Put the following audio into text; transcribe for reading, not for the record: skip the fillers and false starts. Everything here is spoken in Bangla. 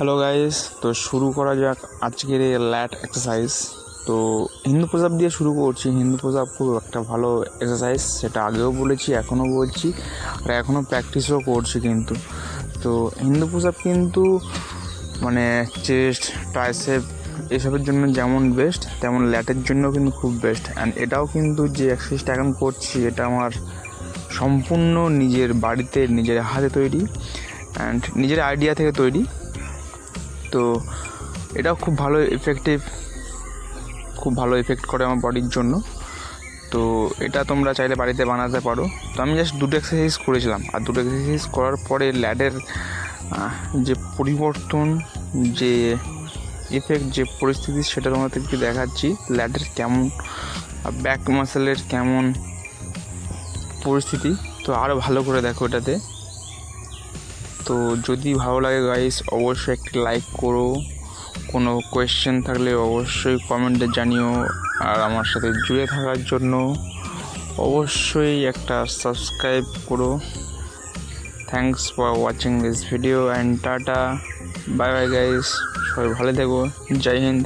হ্যালো গাইস, তো শুরু করা যাক আজকের এই ল্যাট এক্সারসাইজ। তো হিন্দু প্রসাব দিয়ে শুরু করছি। হিন্দু প্রসাব খুব একটা ভালো এক্সারসাইজ, সেটা আগেও বলেছি, এখনও বলছি, আর এখনও প্র্যাকটিসও করছি। কিন্তু তো হিন্দু প্রসাব কিন্তু মানে চেস্ট, ট্রাইসেপ এসবের জন্য যেমন বেস্ট, তেমন ল্যাটের জন্য কিন্তু খুব বেস্ট। অ্যান্ড এটাও কিন্তু যে এক্সারসাইজটা এখন করছি, এটা আমার সম্পূর্ণ নিজের বাড়িতে নিজের হাতে তৈরি অ্যান্ড নিজের আইডিয়া থেকে তৈরি। তো এটাও খুব ভালো খুব ভালো এফেক্ট করে আমার বডির জন্য। তো এটা তোমরা চাইলে বাড়িতে বানাতে পারো। তো আমি জাস্ট দুটো এক্সারসাইজ করেছিলাম, আর দুটো এক্সারসাইজ করার পরে ল্যাডের যে পরিবর্তন, যে এফেক্ট, যে পরিস্থিতি, সেটা তোমাদেরকে দেখাচ্ছি। ল্যাডের কেমন, ব্যাক মাসেলের কেমন পরিস্থিতি। তো আরও ভালো করে দেখো এটাতে। তো যদি ভালো লাগে গাইস, অবশ্যই একটি লাইক করো। কোনো কোয়েশ্চেন থাকলে অবশ্যই কমেন্টে জানিও। আর আমার সাথে জুড়ে থাকার জন্য অবশ্যই একটা সাবস্ক্রাইব করো। Thanks for watching this video and tata, bye bye guys. সবাই ভালো থেকো। জয় হিন্দ।